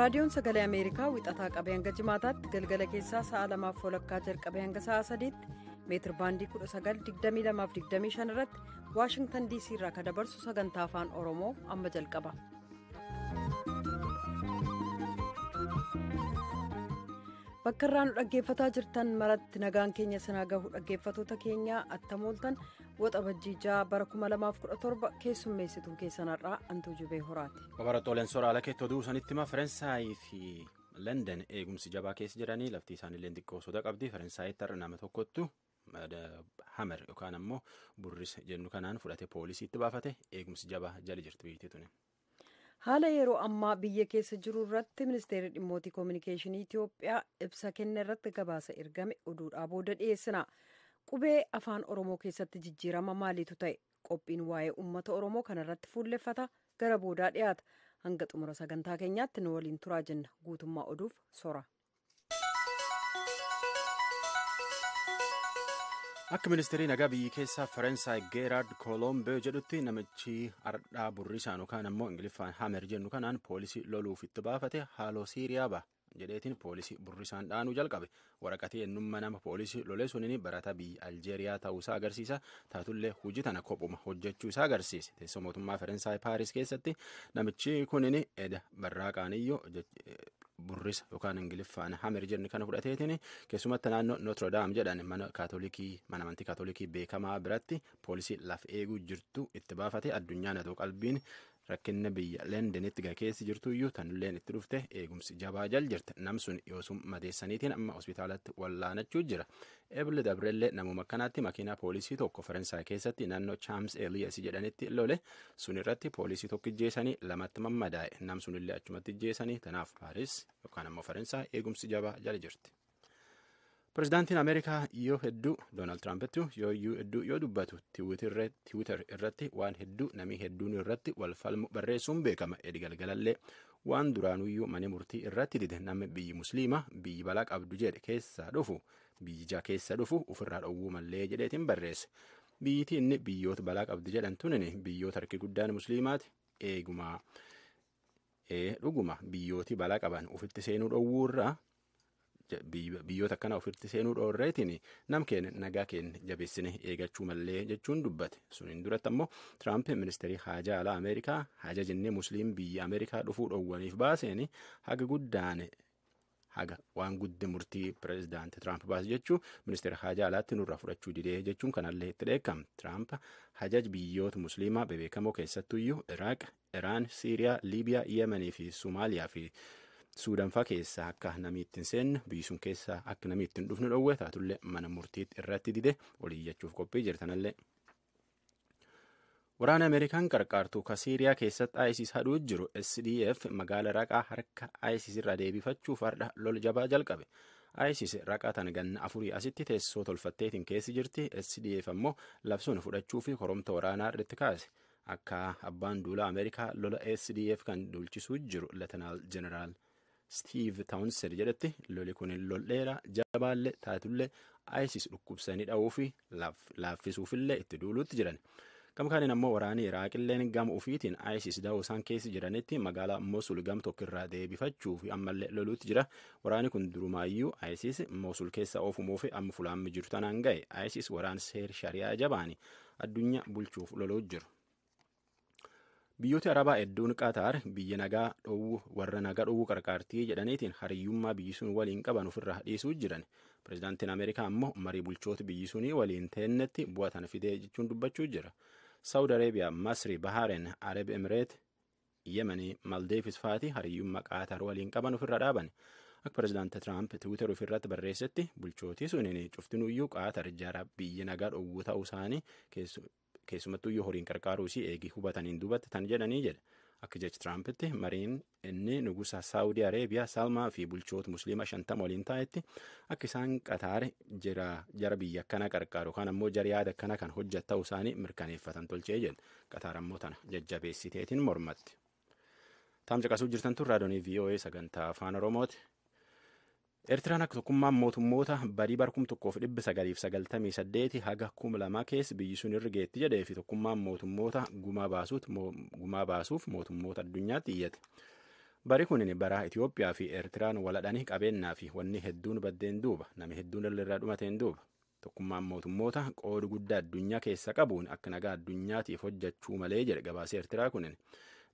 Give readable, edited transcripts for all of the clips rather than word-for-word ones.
raadiyoon sagalee ameerikaa wixataa qabee hanga jimaataatti galgala keessaa sa'a 2:00 jalqabee hanga sa'a 3tti meetir baandii 1922-25 irratti waashingtan diisii irraa kan dabarsu sagantaa afaan oromoo amma jalqaba. bakka irraa nu dhaggeeffataa jirtan maratti nagaan keenya sinaa gahu dhaggeeffatoota keenyaa attamooltan waxabajjii 6 bara 2017 keessummeessituun keessanarraa antuu jubee horaati. Babaratooleen sooraalaa keettoo duusanitti hima Faransaayii fi London eegumsi jabaa keessa jiranii lafti isaaniillee xiqqoo soda qabdi. Faransaayyitti har'a nama tokkottu hamer yookaan ammoo burris jennu kanaan fudhate poolisiitti baafate eegumsi jabaa jala jirti biyyattii tuni. Haala yeroo ammaa biyya keessa jiru irratti ministeerri dhimmootii koominikeeshinii Itiyoophiyaa ibsa kenne irratti gabaasa ergame oduudhaa booda dhiyeessina. Qubee afaan Oromoo keessatti jijjiirama maaliitu ta'e? Qophiin waa'ee uummata Oromoo kanarratti fuulleffata gara boodaa dhiyaata. Hanga xumura sagantaa keenyaatti nu waliin turaa jenna. Guutummaa oduuf sora. Akka ministeerii nagaa biyyi keessaa Faransaay Geeraard Koolombee jedhutti namichi ardhaa burrisaan yookaan ammoo ingiliffaan hamer jennu kanaan poolisii loluuf itti baafate haaloo Siiriyaa ba'a jedheetiin poolisii burrisaan dhaanuu jalqabe. Waraqatii eenyummaa nama poolisii lolee suniin barataa biyya Aljeeriyaa ta'uusaa agarsiisa. Taatullee hojii tana kophuma hojjechuu isaa agarsiisa. Teessoo mootummaa Faransaay Paaris keessatti namichi kunin eda barraaqaaniyyoo burrisa yookaan ingiliffaan hamer jennu kana fudhateetiin keessumatti naannoo Notre Dame jedhan mana amantii kaatolikii beekamaa biratti poolisii laf eeguu jirtu itti baafate. Addunyaan adoo qalbiin rakkinna biyya Londonitti gakeessi jirtuyyuu tanilleen itti dhufte eegumsi jabaa jal jirte. Namsun yoosum madeessaniitiin amma hospitaalatti wallaanachuu jira. Eble Dabrellee namuma kanaatti makiinaa poolisii tokko Faransaay keessatti naannoo Champs Elysees jedhanitti lole sun irratti poolisii tokko ijjeessanii lamatti mammadaa'e. Namsunillee achumatti ijjeessanii tanaaf Paaris yookaan ammoo Faransaay eegumsi jabaa jala jirti. Pireezidaantiin Ameerikaa yoo hedduu Doonaald Tiraampitti yoo dubbatu tiwiitar irratti waan hedduu namii hedduun irratti wal falmu barreessuun beekama. Galgalallee waan duraanuyyuu mana murtii irratti dide namni biyyi musliima biyyi balaa qabdu jedhe biyya keessa dhufu ofirraa dhowwuu mallee jedheetiin barreesse. Biyyittii inni biyyoota balaa qabdu jedhan tunin biyyoota harki guddaan musliimaati dhuguma biyyooti balaa qaban ofitti seenuu dhowwuurraa. Biyyoota akkana ofitti seenuu dhoorreetiin nam keenya nagaa keenya jabeessine eegachuu mallee jechuun dubbate. Suniin duratti ammoo Tiraamp ministeerii haajaa alaa Ameerikaa haja jennee musliim biyya Ameerikaa dhufuu dhoowwaniif baaseen haga waan gudde murtii pireezidaantii Tiraamp baase jechuun ministeera haajaa alaatti nurraa fudhachuu didee jechuun kanallee itti dheekkama. Tiraamp hajaj biyyoota musliimaa bebeekamoo keessattuyyuu Iraaq, Iraan, Siiriyaa, Liibiyaa, Yemenii fi Somaaliyaa fi Suudanfaa keessaa akka namni ittiin seenne biyyi sun keessaa akka namni ittiin dhufnu dhowwe taatullee mana murtiitti irratti dide oliyyachuuf qophii jirtanallee. Waraana Ameerikaan qarqaartuu ka Siiriyaa keessatti ISIS hadhuu jiru SDF magaala raqaa harka ISIS irraa deebifachuuf har'a lol jabaa jalqabe. ISIS raqaa tana ganna 4 asitti teessoo tolfatteetiin keessi jirti. SDF ammoo labsuun fudhachuu fi koromta waraanaa irratti kaase. Akka abbaan duulaa Ameerikaa lola SDF kan duulchisuu jiru Leetanaal Jeneraal Steve Townsend jedhetti loli kun lolleera jabaallee taatullee ISIS dhukkubsanii dha'uu fi laaffisuufillee itti duuluutti jiran. Gamkaaniin ammoo waraanii Iraaqilleen gama ofiitiin ISIS da'uu isaan keessa jiranitti magaalaa Mosul gam tokkirraa deebifachuu fi ammallee loluutti jira. Waraani kun durumaayyuu ISIS Mosul keessa oofumuu fi amma fulaammi jiru tanaan ga'e. ISIS waraan seer shari'aa jabaani addunyaa bulchuuf loluu jiru. Biyyoota Arabaa hedduun Qaataar biyya nagaa dhowwuu warra nagaa dhowwuu qarqaartii jedhaniitiin hariyyummaa biyyi sun waliin qaban ofirraa dhiisuu jiran. Pireezidaantiin Ameerikaa ammoo marii bulchoota biyyi sunii waliin teennetti bu'atan fidee jechuun dubbachuu jira. Saawud Areebiyaa, Masri, Bahaareen, Arab Emireet, Yemenii, Maldeefis fa'aati hariyyummaa Qaataar waliin qaban ofirra dhaaban. Akka pireezidaantii Tiraamp Tiwiitar ofirratti barreessetti bulchootii suniin cuftinuyyuu Qaataar jara biyya nagaa dhowwuu ta'uu isaanii keessumattuu yoo horiin qarqaaruu isii eegi hubataniin duubatti tan jedhanii jedha. Akka jecha Tiraampitti mariin inni nugusa Saawudii Areebiyaa Salmaa fi bulchoota musliima 50 waliin taa'etti akka isaan Qataar jara biyya akkana qarqaaru kan ammoo jara yaada akkana kan hojjetu isaanii mirkaneeffatan tolchee jedha. Qataar ammoo tana jajjabeessiteetiin mormatti. Taam caqasuu jirtan tun raadiyoonii VOA sagantaa afaan Oromooti. Eertiraan akka tokkummaan mootummoota badii bara 1998 haga 2000 keessa biyyi sun irra geetti jedhee fi tokkummaan mootummoota gumaa baasuuf mootummoota addunyaatti iyyate. Bari kunin bara Itoophiyaa fi Eertiraan waladhanii qabeenyaa fi wanni hedduun baddeen duuba namni hedduun irraa dhumateen duuba tokkummaan mootummoota qooda guddaa addunyaa keessa qabuun akka nagaa addunyaatiif hojjechuu malee jedhe gabaasee Eertiraa kunin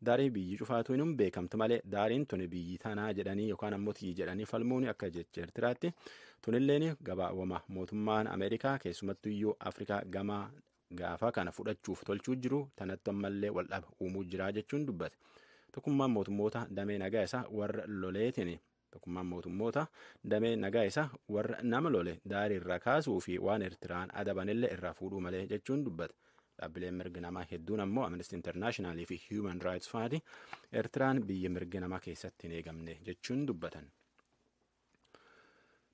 daarii biyyi cufaatu hin beekamtu malee daariin tuni biyyi tanaa jedhanii yookaan ammoo tii jedhanii falmuun akka jecha Eertiraatti tunilleen gabaawama mootummaan Ameerikaa keessumattuu iyyuu Afrikaa gaafa kana fudhachuuf tolchuu jiru tanatti ammallee waldhaba uumuu jira jechuun dubbate. Tokkummaan mootummoota damee nagaa isaa warra loleetiin tokkummaan mootummoota damee nagaa isaa warra nama lole daarii irraa kaasuu fi waan Eertiraan adabanillee irraa fuudhuu malee jechuun dubbate. Dhaabbileen mirga namaa hedduun ammoo Amnesty International fi Human Rights Watch Eertiraan biyya mirga namaa keessatti hin eegamne jechuun dubbatan.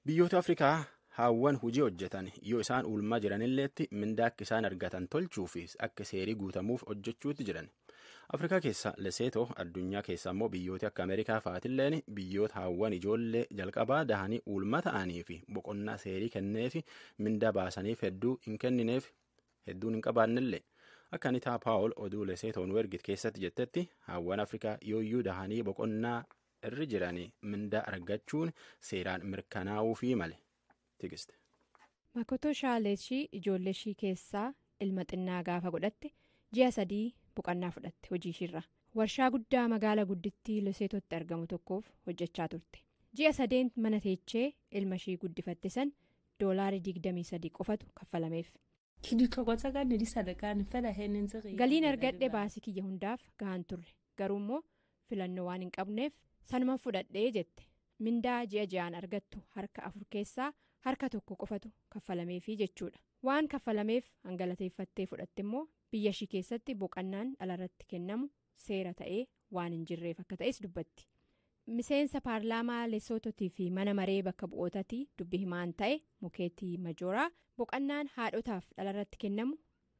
Biyyoota Afrikaa haawwan hojii hojjetan yoo isaan ulmaa jiranilleetti mindaa akka isaan argatan tolchuu fi akka seerii guutamuuf hojjechuutti jiran. Afrikaa keessa Leseetoo addunyaa keessa ammoo biyyoota akka Ameerikaa fa'aatilleen biyyoota haawwan ijoollee jalqabaa dahanii ulma ta'anii fi boqonnaa seerii kenneefi mindaa baasaniif hedduu hin kennineef hedduun hin qabaannellee. Akka Anitaa Paawul oduu Leseetoon wergit keessatti jettetti haawwan Afrikaa yooyyuu dahanii boqonnaa irra jiranii mindaa argachuun seeraan mirkanaa'uu fi male. Tigiste. Makoto Shaaleeshii ijoollee ishii keessaa ilma xinnaa gaafa godhatte ji'a 3 boqonnaa fudhatte hojii ishiirra. Warshaa guddaa magaala guddittii Leseetootti argamu tokkoof hojjechaa turte. Ji'a 3 mana teechee ilma ishii guddifatte san $23 qofatu kaffalameef. Galiin argadhe baasii kiyya hundaaf gahaan turre garuu immoo filannoo waan hin qabneef sanuma fudhadhee jette. Mindaa ji'a ji'aan argattu harka 4 keessaa harka 1 qofatu kaffalameefi jechuudha. Waan kaffalameef hangalateeffattee fudhatte immoo biyya ishii keessatti boqonnaan dhalarratti kennamu seera ta'ee waan hin jirreef akka ta'es dubbatti. Miseensa paarlaamaa Lesotootii fi mana maree bakka bu'ootatii dubbi himaan ta'e Mukeetii Majooraa boqonnaan haadhotaaf dhalarratti kennamu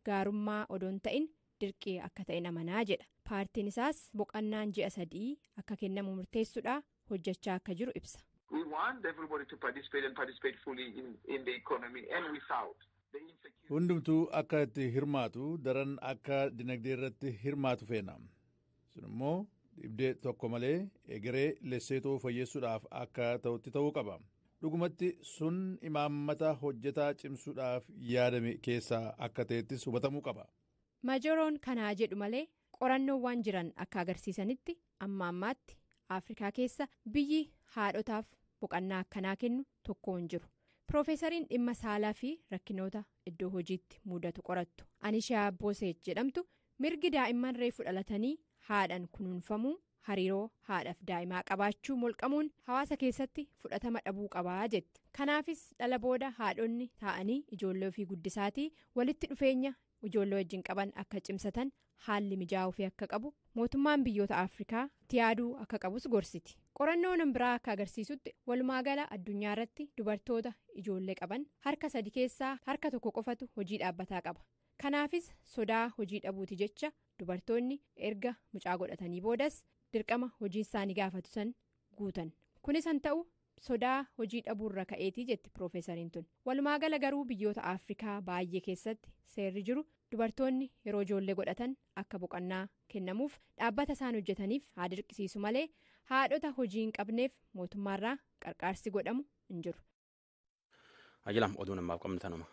gaarummaa odoon ta'in dirqii akka ta'e amanaa jedha. Paartiin isaas boqonnaan ji'a 3 akka kennamu murteessuudha hojjechaa akka jiru ibsa. We want everybody to participate fully in the economy and without. Hundumtuu akka itti hirmaatu daran akka dinagdee irratti hirmaatu feena. Sun immoo dhibdee tokko malee egeree Leseetoo fayyeessuudhaaf akka ta'utti ta'uu qaba. Dhugumatti sun imaammata hojjetaa cimsuudhaaf yaadame keessaa akka ta'ettis hubatamuu qaba. Majooroon kanaa jedhu malee qorannoowwan jiran akka agarsiisanitti amma ammaatti Afrikaa keessa biyyi haadhotaaf boqonnaa akkanaa kennu tokko hin jiru. Piroofeesariin dhimma saalaa fi rakkinoota iddoo hojiitti mudatu qorattu Anishaa Booseet jedhamtu mirgi daa'imman reefu dhalatanii haadhaan kunuunfamuu hariiroo haadhaaf daa'imaa qabaachuu molqamuun hawaasa keessatti fudhatama dhabuu qabaa jetti. Kanaafis dhala booda haadhonni taa'anii ijoollee ofii guddisaatii walitti dhufeenya ijoollee wajjin qaban akka cimsatan haalli mijaa'uu fi akka qabu mootummaan biyyoota Afrikaa yaaduu akka qabus gorsiti. Qorannoon biraa akka agarsiisutti walumaagala addunyaa irratti dubartoota ijoollee qaban harka 3 keessaa harka 1 qofatu hojii dhaabbataa qaba. Kanaafis sodaa hojii dhabuuti jecha dubartoonni erga mucaa godhatanii boodas dirqama hojii isaanii gaafatu san guutan. Kunis han ta'u sodaa hojii dhabuurra ka'eetii jetti piroofeesariin tun. Walumaagala garuu biyyoota Afrikaa baay'ee keessatti seerri jiru dubartoonni yeroo ijoollee godhatan akka boqonnaa kennamuuf dhaabbata isaan hojjetaniif haa dirqisiisu malee haadhota hojii hin qabneef mootummaarraa qarqaarsi godhamu hin jiru. Ajilam oduu namaaf qabnu tanuma.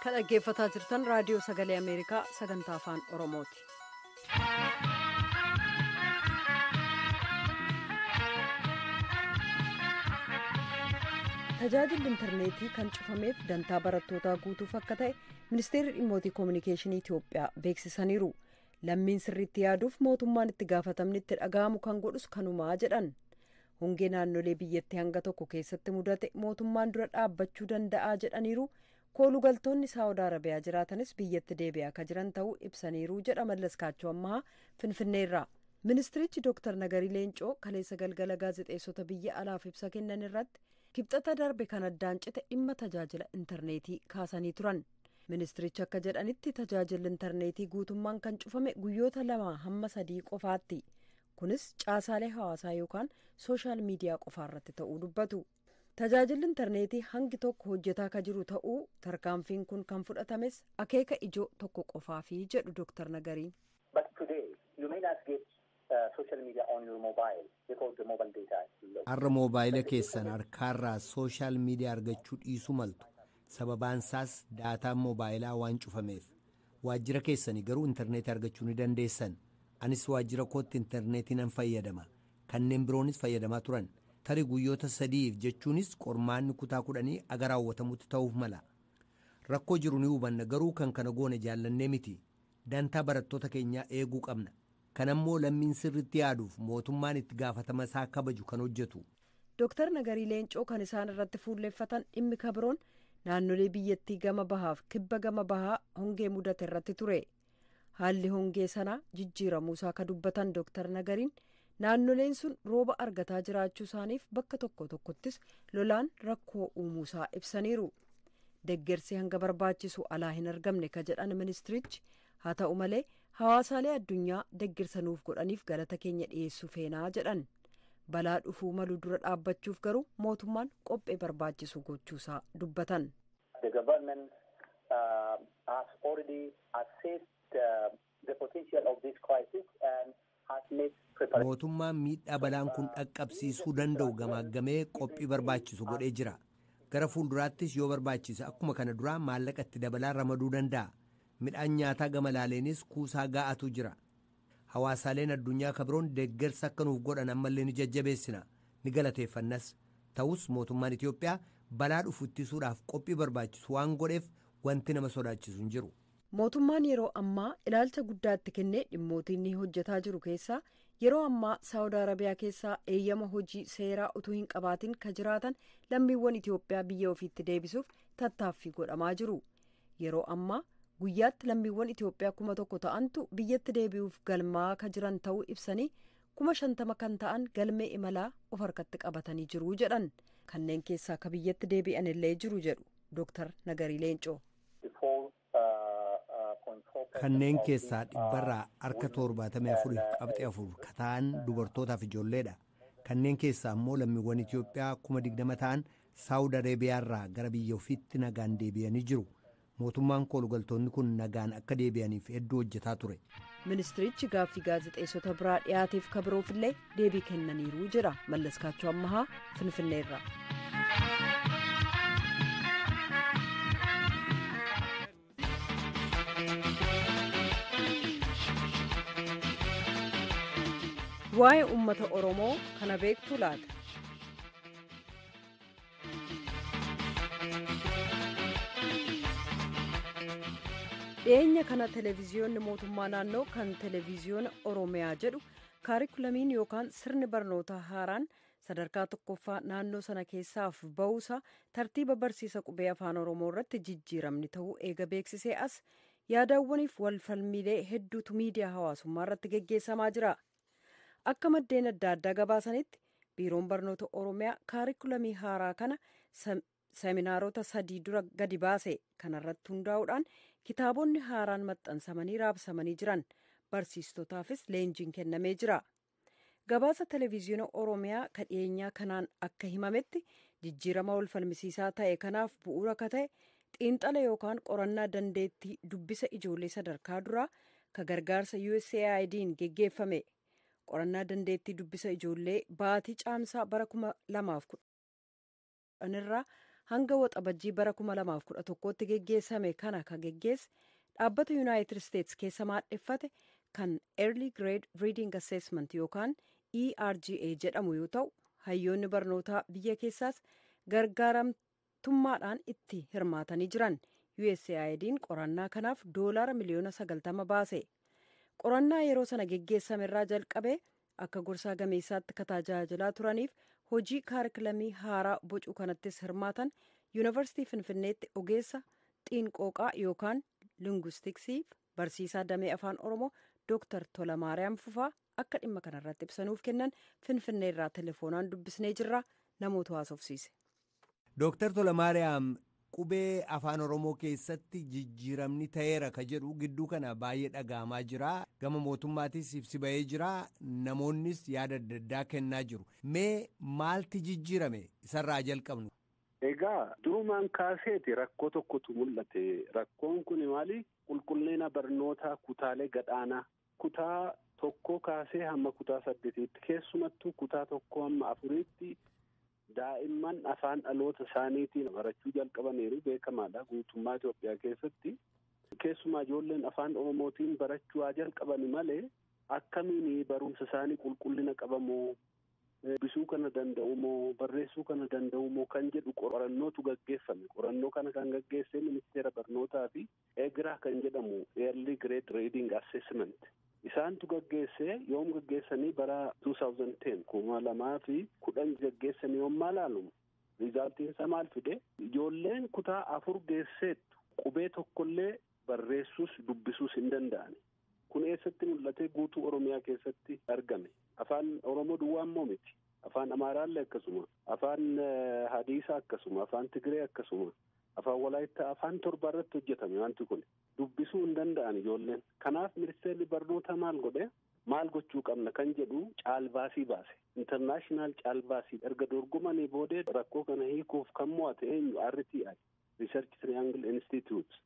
Kan dhaggeeffataa jirtan raadiyoo sagalee Ameerikaa sagantaa afaan Oromooti. Tajaajilli intarneetii kan cufameef dantaa barattootaa guutuuf akka ta'e ministeerri dhimmootii koominikeeshinii Itoophiyaa beeksisaniiru. Lammiin sirriitti yaaduuf mootummaan itti gaafatamni itti dhaga'amu kan godhus kanumaa jedhan. Hongee naannolee biyyattii hanga tokko keessatti mudate mootummaan dura dhaabbachuu danda'aa jedhaniiru. Koolugaltoonni Saawud Arabiyaa jiraatanis biyyatti deebi'aa akka jiran ta'uu ibsaniiru jedha Mallas Kaachoo ammaa Finfinneerraa. Ministirichi Dr. Nagarii Leencoo kaleessa galgala gaazexeessota biyya alaaf ibsa kennan irratti kibxata darbe kan addaan cite dhimma tajaajila intarneetii kaasanii turan. Ministirichi akka jedhanitti tajaajilli intarneetii guutummaan kan cufame guyyoota 2 hamma 3 qofaatti. Kunis caasaalee hawaasaa yookaan sooshaal miidiyaa qofaarratti ta'uu dubbatu. Tajaajilli intarneetii hangi tokko hojjetaa ka jiru ta'uu tarkaanfiin kun kan fudhatames akeeka ijoo tokko qofaafi jedhu Dr. Nagariin. But today you may not get social media on your mobile because the mobile data is low. Har'a moobaayila keessan harkaarraa sooshaal miidiyaa argachuu dhiisuu maltu. Sababaan isaas daataan moobaayilaa waan cufameef. Waajjira keessanii garuu intarneetii argachuu ni dandeessan. Anis waajjira kootti intarneetii nan fayyadama. Kanneen biroonis fayyadamaa turan. Tarii guyyoota 3 jechuunis qormaanni kutaa 10 aga raawwatamutti ta'uuf mala. Rakkoo jiru ni hubanna garuu kan kana goone jaallannee miti. Dantaa barattoota keenyaa eeguu qabna. Kanammoo lammiin sirriitti yaaduuf mootummaan itti gaafatama isaa kabaju kan hojjetu. Dr. Nagarii Leencoo kan isaan irratti fuulleeffatan dhimmi kabiroon naannolee biyyattii gama bahaaf kibba gama bahaa hongee mudate irratti ture. Haalli hongee sanaa jijjiiramuusaa ka dubbatan Dr. Nagariin naannoleen sun rooba argataa jiraachuu isaaniif bakka tokko tokkottis lolaan rakkoo uumuusaa ibsaniiru. Deggersi hanga barbaachisu alaa hin argamne ka jedhan ministirichi haa ta'u malee hawaasaalee addunyaa deggersa nuuf godhaniif galata keenya dhiyeessuu feenaa jedhan. Balaa dhufuu malu dura dhaabbachuuf garuu mootummaan qophee barbaachisu gochuusaa dubbatan. The government has already assessed the potential of this crisis and mootummaan miidhaa balaan kun dhaqqabsiisuu danda'u gamaaggamee qophii barbaachisu godhee jira. Gara fuulduraattis yoo barbaachise akkuma kana duraa maallaqa itti dabalaa ramaduu danda'a. Midhaan nyaataa gama laaleenis kuusaa gaa'atu jira. Hawaasaaleen addunyaa kabiroon deeggarsa akka nuuf godhan ammallee ni jajjabeessina ni galateeffannas. Ta'us mootummaan Itoophiyaa balaa dhufu ittisuudhaaf qophii barbaachisu waan godheef wanti nama sodaachisu hin jiru. Mootummaan yeroo ammaa ilaalcha guddaa itti kennee dhimmootiin ni hojjetaa jiru keessaa yeroo ammaa Saawud Arabiyaa keessaa eeyyama hojii seeraa utuu hin qabaatin ka jiraatan lammiiwwan Itoophiyaa biyya ofiitti deebisuuf tattaaffii godhamaa jiru. Yeroo ammaa guyyaatti lammiiwwan Itoophiyaa 1,000 ta'antu biyyatti deebi'uuf galmaa ka jiran ta'uu ibsanii 50,000 kan ta'an galmee imalaa of harkatti qabatanii jiru jedhan. Kanneen keessaa ka biyyatti deebi'an illee jiru jedhu Dr. Nagarii Leencoo. Kanneen keessaa dhibbarraa harka 74.4 ka ta'an dubartootaaf ijoolleedha. Kanneen keessaa immoo lammiiwwan Itoophiyaa 20,000 ta'an Saawud Arabiyaarraa gara biyya ofiitti nagaan deebi'anii jiru. Mootummaan kolugaltoonni kun nagaan akka deebi'aniif hedduu hojjetaa ture. Ministirichi gaaffii gaazexeessota biraa dhiyaateef kabiroof illee deebii kennaniiru jedha Mallaskaachoo Ammahaa Finfinneerraa. Waa'ee uummata Oromoo kana beektu laata? Dhiyeenya kana televiziyoonni mootummaa naannoo kan televiziyoona Oromiyaa jedhu kaarikulamiin yookaan sirni barnootaa haaraan sadarkaa tokkoffaa naannoo sana keessaaf ba'uusaa tartiiba barsiisa qubee afaan Oromoo irratti jijjiiramni ta'uu eega beeksisee as yaadawwaniif walfalmiilee hedduutu miidiyaa hawaasummaa irratti geggeessamaa jira. Akka maddeen adda addaa gabaasanitti biiroon barnoota Oromiyaa kaarikulamii haaraa kana seminaarota 3 dura gadi baase kanarratti hundaa'uudhaan kitaabonni haaraan maxxansamanii raabsamanii jiran barsiistotaafis leenjiin kennamee jira. Gabaasa televiziyoona Oromiyaa ka dhiyeenyaa kanaan akka himametti jijjiirama walfalmisiisaa ta'e kanaaf bu'uura ka ta'e xiinxala yookaan qorannaa dandeettii dubbisa ijoollee sadarkaa duraa ka gargaarsa USAID'n geggeeffame. Qorannaa dandeettii dubbisa ijoollee baatii caamsaa bara 2010 irraa hanga waxabajjii bara 2011tti geggeessame kana ka geggeesse dhaabbata United States keessa maadheffate kan Early Grade Reading Assessment yookaan ERGA jedhamu yoo ta'u hayyoonni barnootaa biyya keessaas gargaaramtummaadhaan itti hirmaatanii jiran. USAID'n qorannaa kanaaf $90 miliyoona 90 baase. Qorannaa yeroo sana geggeessame irraa jalqabee akka gorsaa gameessaatti ka tajaajilaa turaniif hojii kaarikulamii haaraa bocuu kanattis hirmaatan Yuunivarsiitii Finfinneetti ogeessa xiinqooqaa yookaan Linguistiksiif barsiisaa damee afaan Oromoo Dr. Tolamaariyaam Fufaa akka dhimma kanarratti ibsanuuf kennan Finfinneerraa telefoonaan dubbisnee jirra namoota haasofsiise. Dr. Tolamaariyaam Qubee afaan Oromoo keessatti jijjiiramni ta'eera ka jedhu gidduu kana baay'ee dhaga'amaa jira. Gama mootummaatis ibsi ba'ee jira. Namoonnis yaada adda addaa kennaa jiru. Mee maalti jijjiirame isarraa jalqabnu? Egaa durumaan kaaseeti rakkoo tokkotu mul'ate. Rakkoon kun maali? Qulqullina barnootaa kutaalee gadhaanaa. Kutaa tokko kaasee hamma kutaa 8tti keessumattuu kutaa tokko hamma 4tti daa'imman afaan dhaloota isaaniitiin barachuu jalqabaniiru beekamaadha guutummaa Itoophiyaa keessatti. Keessumaa ijoolleen afaan Oromootiin barachuu haa jalqabani malee akkamiin barumsa isaanii qulqullina qabamoo, dubbisuu kana danda'umoo, barreessuu kana danda'umoo kan jedhu qorannootu gaggeeffame. Qorannoo kana kan gaggeesse ministeera barnootaa fi EGRA kan jedhamu Early Grade Reading Assessment. Isaantu gaggeesse yoom gaggeessanii bara 2010 2010 gaggeessanii yoommaa laalu riizaaltiin isaa maal fide ijoolleen kutaa 4 geesseettu qubee tokkollee barreessuus dubbisuus hin danda'ani. Kun eessatti mul'ate? Guutuu Oromiyaa keessatti argame. Afaan Oromoo duwwaa immoo miti. Afaan Amaaraallee akkasuma, afaan Hadiisaa akkasuma, afaan Tigree akkasuma, afaan Walaayittaa, afaan 7 irratti hojjetame wanti kun. Dubbisuu hin danda'an ijoolleen. Kanaaf ministeerri barnootaa maal godhe? Maal gochuu qabna kan jedhu caalbaasii baase. Internaashinaal caalbaasii erga dorgomanii boodee rakkoo kana hiikuuf kan mo'ate eenyu? RTI Research Triangle Institute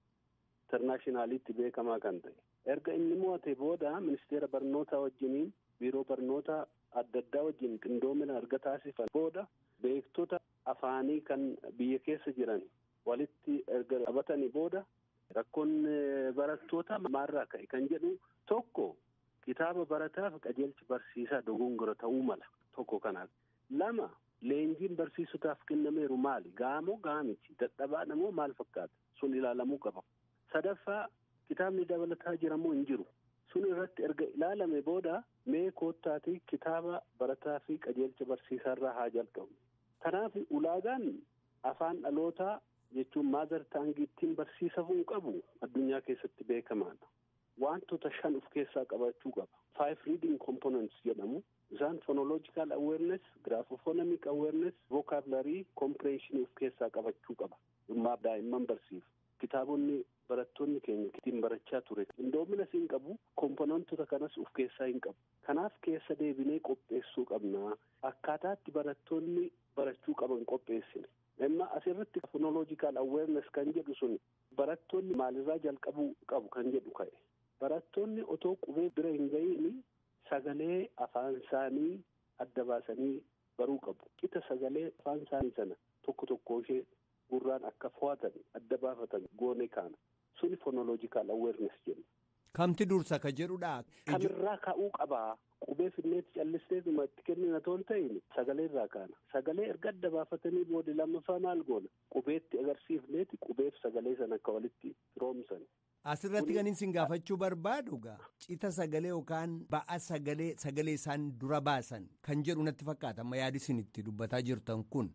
internaashinaalitti beekamaa kan ta'e. Erga inni mo'ate booda ministeera barnootaa wajjiniin biiroo barnootaa adda addaa wajjin qindoomina erga taasifan booda beektota afaanii kan biyya keessa jiran walitti erga qabatanii booda rakkoon barattoota maalirraa ka'e kan jedhu tokko kitaaba barataaf qajeelchi barsiisaa dogongora ta'uu mala tokko kanaaf. 2 leenjiin barsiisotaaf kennameeru maali? Gaamoo gaamichi dadhabaadha moo maal fakkaata? Sun ilaalamuu qaba. 3 kitaabni dabalataa jiramoo hin jiru? Sun irratti erga ilaalame booda mee koottaati kitaaba barataa fi qajeelcha barsiisaarraa haa jalqabu. Kanaaf ulaagaan afaan dhalootaa jechuun maazar taangii ittiin barsiisamuu qabu addunyaa keessatti beekamaadha. Wantoota 5 of keessaa qabachuu qaba. 5 reading components jedhamu. Isaan phonological awareness, graphophonic awareness, vocabulary comprehension of keessaa qabachuu qaba. Dhimma daa'imman barsiisu. Kitaabonni barattoonni keenya ittiin barachaa ture. Qindoomina siin qabu komponentota kanas of keessaa hin qabu. Kanaaf keessa deebinee qopheessuu qabna. Akkaataatti barattoonni barachuu qaban qopheessine. Amma asirratti phonological awareness kan jedhu sun barattoonni maalirraa jalqabuu qabu kan jedhu ka'e. Barattoonni otoo qubee bira hin ga'iin sagalee afaan isaanii adda baasanii baruu qabu. Qixa sagalee afaan isaanii sana tokko tokko ishee gurraan akka fo'atan adda baafatan goone kaana. Suni phonological awareness jenna. Kamti dursa ka jedhudha. Kamirraa ka'uu qabaa. Qubee finneetti callisteetuma itti kennina toon ta'in sagalee irraa kaana. Sagalee erga adda baafatanii booda lammaffaa maal goona? Qubeetti agarsiifneeti qubeef sagalee sana akka walitti firoomsan. Asirratti kan isin gaafachuu barbaadu cita sagalee yookaan ba'a sagalee isaan dura baasan kan jedhu natti fakkaata amma yaadi isin itti dubbataa jirtan kun.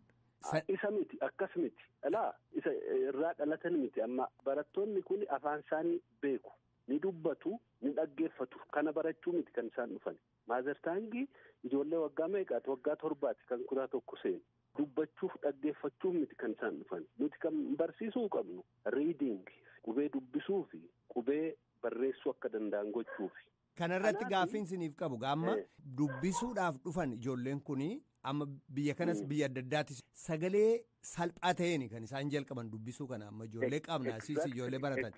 Isa miti akkas miti. Alaa isa irraa dhalatan miti amma barattoonni kun afaan isaanii beeku. Ni dubbatu, ni dhaggeeffatu. Kana barachuu miti kan isaan dhufan. Maazartaangii ijoollee waggaa meeqaati? Waggaa 7 kan kutaa tokko seenu. Dubbachuuf dhaggeeffachuuf miti kan isaan dhufan. Nuti kan barsiisuu qabnu reading, qubee dubbisuu fi qubee barreessuu akka danda'an gochuufi. Kanarratti gaaffiin isiniif qabu amma dubbisuudhaaf dhufan ijoolleen kuni amma biyya kanas biyya adda addaattis sagalee salphaa ta'een kan isaan jalqaban dubbisuu kana amma ijoollee qabna asiis ijoollee baratan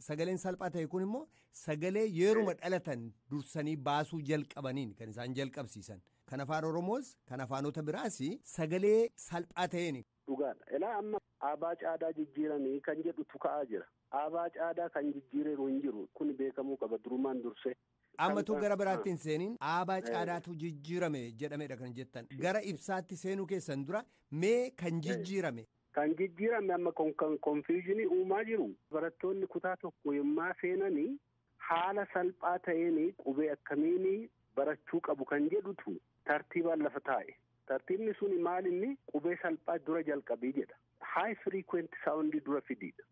sagaleen salphaa ta'e kun immoo sagalee yeruma dhalatan dursanii baasuu jalqabaniin kan isaan jalqabsiisan kan afaan Oromoos kan afaanota biraas sagalee salphaa ta'een. Dhugaadha. Ilaa amma aabaa caadaa jijjiiranii kan jedhutu ka'aa jira. Aabaa caadaa kan jijjiireeru hin jiru kun beekamuu qaba durumaan dursee. Ammatu gara biraatti hin seeniin aabaa caadaatu jijjiirame jedhamedha kan jettan gara ibsaatti seenuu keessan dura mee kan jijjiirame. Kan jijjiirame amma konfiijinii uumaa jiru barattoonni kutaa tokko yommaa seenanii haala salphaa ta'een qubee akkamiin barachuu qabu kan jedhutu tartiibaan lafa taa'e. Tartiibni sun maal inni qubee salphaa dura jalqabii jedha. High frequent sound dura fidiidha.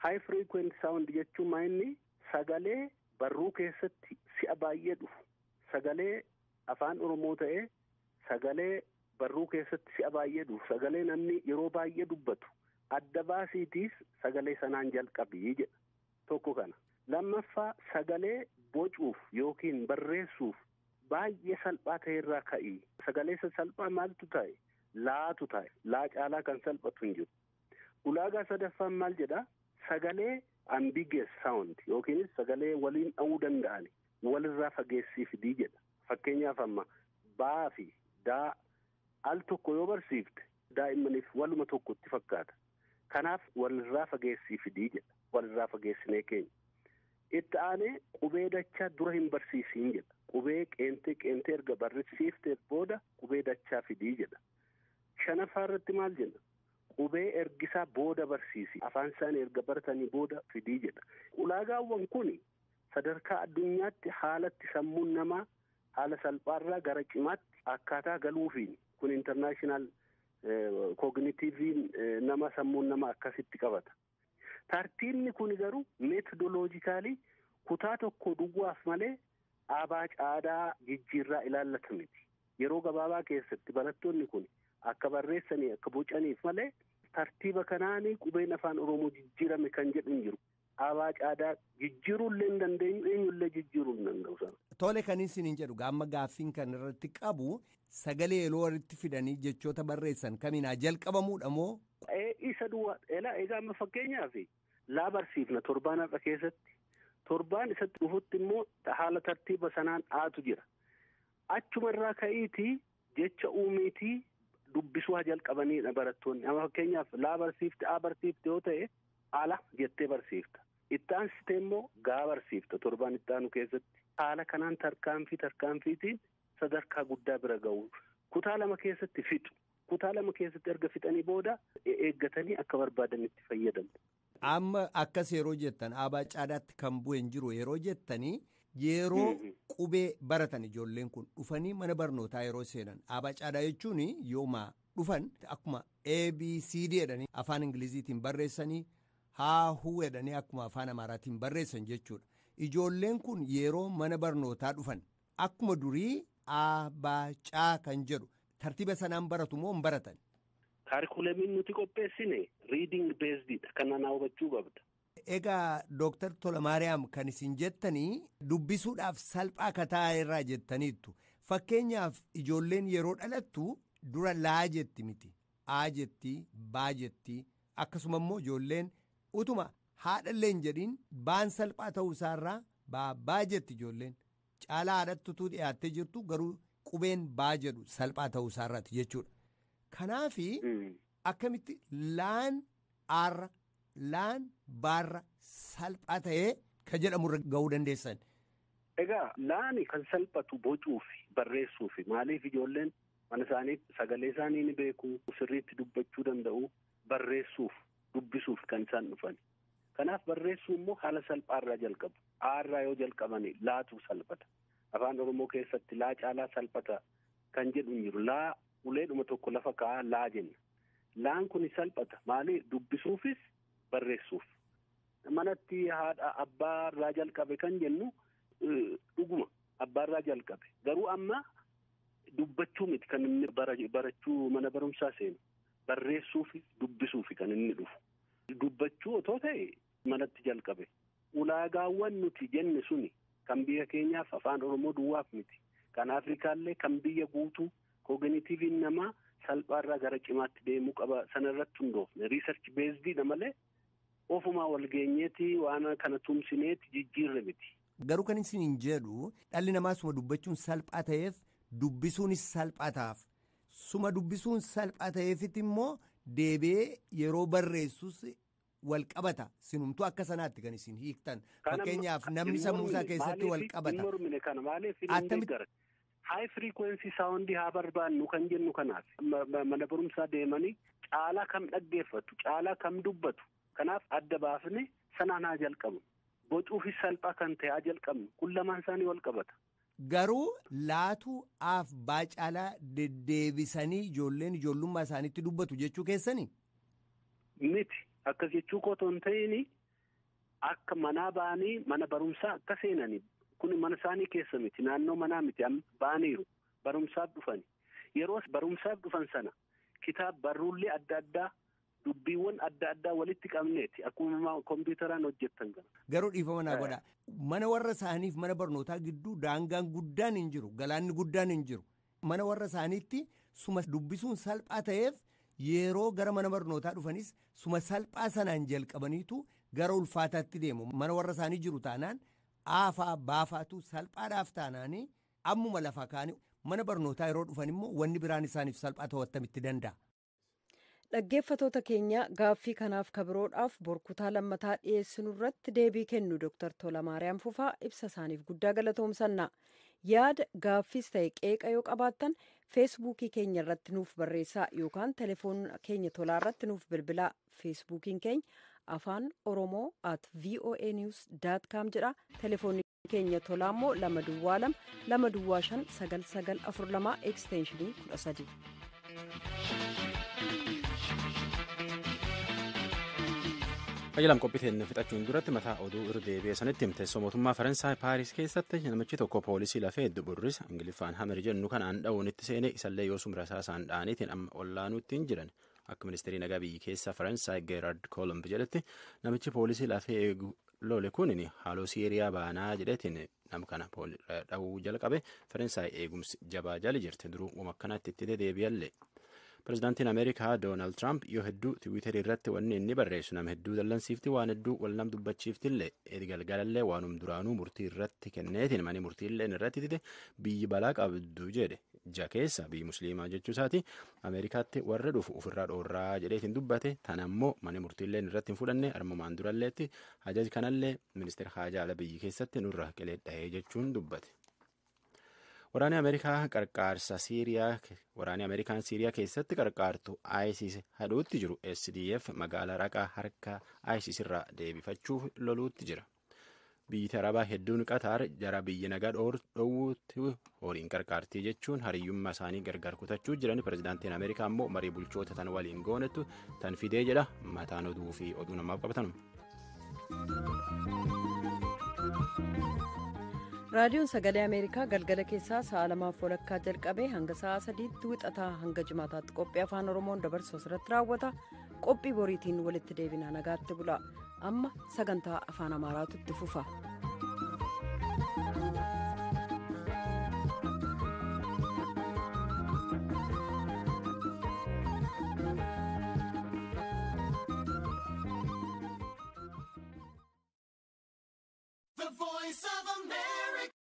High frequent sound jechuun maa inni sagalee barruu keessatti si'a baay'ee dhufu. Sagalee afaan Oromoo ta'ee sagalee barruu keessatti si'a baay'ee dhufu. Sagalee namni yeroo baay'ee dubbatu. adda baasiitiis sagalee sanaan jalqabii jedha. Tokko kana. Lammaffaa sagalee bocuuf yookiin barreessuuf baay'ee salphaa ta'e irraa ka'ii. Sagalee salphaa maaltu ta'e? Laatu ta'e. Laa caalaa kan salphatu hin jiru. Ulaagaa sadaffaan maal jedhaa? Sagalee ambiguous sound yookiinis sagalee waliin dha'uu danda'an walirraa fageessii fidii jedha. Fakkeenyaaf amma baa fi daa al tokko yoo barsiifte daa'immaniif waluma tokkotti fakkaata. Kanaaf walirraa fageessii fidii jedha. Walirraa fageessinee keenya. Itti aanee qubee dachaa dura hin barsiisiin jedha. Qubee qeentee erga barsiiftee booda qubee dachaa fidii jedha. Shanaffaa irratti maal jenna? Qubee ergisaa booda barsiisi. Afaan isaanii erga baratanii booda fidii jedha. Ulaagaawwan kun sadarkaa addunyaatti haalatti sammuun namaa haala salphaarraa gara cimaatti akkaataa galuufiin kun international kognitiiviin nama sammuun nama akkasitti qabata. Tartiibni kun garuu meetodoloojikaalii kutaa tokko duwwaaf malee aabaa caadaa jijjiirraa ilaallatu miti. Yeroo gabaabaa keessatti barattoonni kun akka barreessanii akka bocaniif malee tartiiba kanaanii qubeen afaan Oromoo jijjiirame kan jedhu hin jiru. Aabaa caadaa jijjiiruullee hin dandeenyu eenyullee jijjiiruu hin danda'u sana. Tole kan isin jedhu gaamma gaaffiin kan irratti qabu sagalee yeroo walitti fidanii jechoota barreessan kamiinaa jalqabamuudha moo? Isa duwwaa egaa amma fakkeenyaaf laa barsiifna torbaan har'a keessatti torbaan isatti dhufutti immoo haala tartiiba sanaan aatu jira. Achumarraa ka'iitii jecha uumiitii dubbisuu haa jalqabaniidha barattoonni. Amma fakkeenyaaf laa barsiifte aa barsiifte yoo ta'e ala jettee barsiifta. Itti aansitee immoo gaa barsiifta torbaan itti aanu keessatti. Haala kanaan tarkaanfiitiin sadarkaa guddaa bira ga'u. Kutaa lama keessatti fixu. Kutaa lama keessatti erga fixanii booda eeggatanii akka barbaadanitti fayyadamu. Amma akkas yeroo jettan aabaa caadaatti kan bu'e hin jiru yeroo jettanii yeroo qubee baratan ijoolleen kun dhufanii mana barnootaa yeroo seenan aabaa caadaa jechuun yooma dhufan akkuma ABCD jedhanii afaan Ingiliziitiin barreessanii haahuu jedhanii akkuma afaan Amaaraatiin barreessan jechuudha. Ijoolleen kun yeroo mana barnootaa dhufan akkuma durii aabaa kan jedhu tartiiba sanaan baratu moo hin baratan? Kaarikuleemiin nuti qopheessine reading based kan anaa hubachuu qabda. Egaa Dooktar Tolamaariyaam kan isin jettanii dubbisuudhaaf salphaa kataa irraa jettaniittu. Fakkeenyaaf ijoolleen yeroo dhalattu dura laa jetti miti. Aa jetti, baa jetti. Akkasuma immoo ijoolleen utuma haadhallee hin jedhiin baan salphaa ta'uu isaarraa baa jetti ijoolleen. Caalaa haadhattutuu dhiyaattee jirtu garuu qubeen baa jedhu salphaa ta'uu isaarraati jechuudha. Kanaafi akkamitti laan aarra laan baarra salphaa ta'ee kan jedhamurra ga'uu dandeessan. Egaa laani kan salphatu bocuufi barreessuufi maaliif ijoolleen mana isaaniitti sagalee isaanii ni beeku sirriitti dubbachuu danda'u barreessuuf dubbisuuf kan isaan dhufan. Kanaaf barreessuu immoo haala salphaarraa jalqabu. Aarraa yoo jalqabani laatu salphata. Afaan Oromoo keessatti laa caalaa salphata kan jedhu hin jiru. Laa uleedhuma tokko lafa kaa'aa laa jenna. Laan kun salphata. Maaliif dubbisuufis barreessuuf. Manatti haadha abbaarraa jalqabe kan jennu dhuguma abbaarraa jalqabe. Garuu amma dubbachuu miti kan inni barachuu mana barumsaa seenu. Barreessuufi dubbisuufi kan inni dhufu. Dubbachuu otoo ta'e manatti jalqabe. Ulaagaawwan nuti jenne suni kan biyya keenyaaf afaan Oromoo duwwaaf miti. Kan Afrikaallee kan biyya guutuu kognitiiviin namaa salphaarraa gara cimaatti deemuu qaba sanarratti hundoofne. Research basedidha malee ofumaa walgeenyeeti waan kana tumsineeti jijjiirre miti. Garuu kan isin hin jedhu dhalli namaa suma dubbachuun salphaa ta'eef dubbisuunis salphaa ta'aaf. Suma dubbisuun salphaa ta'eefitti immoo deebi'ee yeroo barreessus wal qabata. Sinumtuu akka sanaatti kan isin hiiktan. Fakkeenyaaf namni sammuusaa keessatti wal qabata. High frequency sound haa barbaannu kan jennu kanaaf. Mana barumsaa deemanii caalaa kam dhaggeeffatu, caalaa kam dubbatu. Kanaaf adda baafne sanaan haa jalqabnu. Bocuufis salphaa kan ta'e haa jalqabnu. Kun lamaan isaanii wal qabata. Garuu laatu aaf baa caalaa deddeebisanii ijoolleen ijoollummaa isaaniitti dubbatu jechuu keessanii? Miti. Akkas jechuu koo otoo hin ta'in akka manaa ba'anii mana barumsaa akka seenanii kun mana isaanii keessa miti naannoo manaa miti ba'aniiru barumsaaf dhufani. Yeroo barumsaaf dhufan sana kitaaba barruullee adda addaa dubbiiwwan adda addaa walitti qabneeti akkuma kompiitaraan hojjettan kana. Garuu dhiifama naa godha. Mana warra isaaniif mana barnootaa gidduu daangaan guddaan hin jiru, galaanni guddaan hin jiru. Mana warra isaaniitti suma dubbisuun salphaa ta'eef yeroo gara mana barnootaa dhufanis suma salphaa sanaan jalqabaniitu gara ulfaataatti deemu. Mana warra isaanii jiru taanaan aafaa baafaatu salphaadhaaf taanaanii ammuma lafa kaanii mana barnootaa yeroo dhufan immoo wanni biraan isaaniif salphaa ta'uu attamitti danda'a. Dhaggeeffatoota keenya gaaffii kanaaf kabiroodhaaf borkutaa lammataa dhiyeessinu irratti deebii kennu Dr. Tolamaariyaam Fufaa ibsa isaaniif guddaa galatoomsanna. Yaada gaaffiis ta'e qeeqa yoo qabaattan feesbuukii keenya irratti nuuf barreessaa yookaan telefoona keenya tolaa irratti nuuf bilbilaa. Feesbuukiin keenya afaan oromoo @voanews.com jedha. Telefoonni keenya tolaa immoo 222-225-9942 ekstenshinii 13. Qajeelam qophiiteen fixachuun duratti mataa oduu irra deebi'ee sanitti teessoo mootummaa Faransaay Paaris keessatti namichi tokko poolisii lafee burris Ingiliffaan hamer jennu kanaan dha'uun itti seenee isallee yoo sumra isaasaan dha'aniitiin amma ollaanuutti hin jiran. Akka ministeerii nagaa biyyi keessaa Faransaay Geeraard Koolomb jedhetti namichi poolisii lafee eegu lole kunin haaloo Siiriyaa baanaa jedhetiin nam kana dha'uu jalqabe Faransaay eegumsi jabaa jali jirti duruu uuma akkanaatti itti deebi'allee. Pireezidaantiin Ameerikaa Doonaald Tiraamp yoo hedduu tiwiiterii irratti wanni inni barreessu nama hedduu dallansiifti waan hedduu wal nam dubbachiiftillee galgalallee waanum duraanuu murtii irratti kenneetiin manii murtiillee irratti tite biyyi balaa qabdu jedhe ija keessa biyyi musliimaa jechuu isaati Ameerikaatti warra dhufu ofirraa dhoorraa jedheetiin dubbate tan ammoo manii murtiillee irratti hin fudhanne armumaan duralleetti ajaji kanallee ministeera haajaa ala biyyi keessatti nurra qeleedhahee jechuun dubbate. Waraanni Ameerikaan Siiriyaa keessatti qarqaartu ISIS hadhuutti jiru SDF magaalaa raqaa harka ISIS irraa deebifachuuf loluutti jira. Biyyi Arabaa hedduun Qatar jara biyyi nagaa dhoowwuutti horiin qarqaartii jechuun hariyyummaa isaanii gargar kutachuu jiran. Pireezidaantiin Ameerikaa immoo marii bulchoota tan waliin goonettu tan fidee jedha. Mataan oduu fi oduu namaaf qabatanu. Raadiyoon Sagalee Ameerikaa galgala keessaa sa'a 2:00 jalqabee hanga sa'a 3:00 wixataa hanga jimaataatti qophii afaan Oromoon dabarsu asirratti raawwata. Qophii boriitiin walitti deebinaa nagaatti bula. Amma sagantaa afaan Amaaraatu itti fufa. The Voice of America.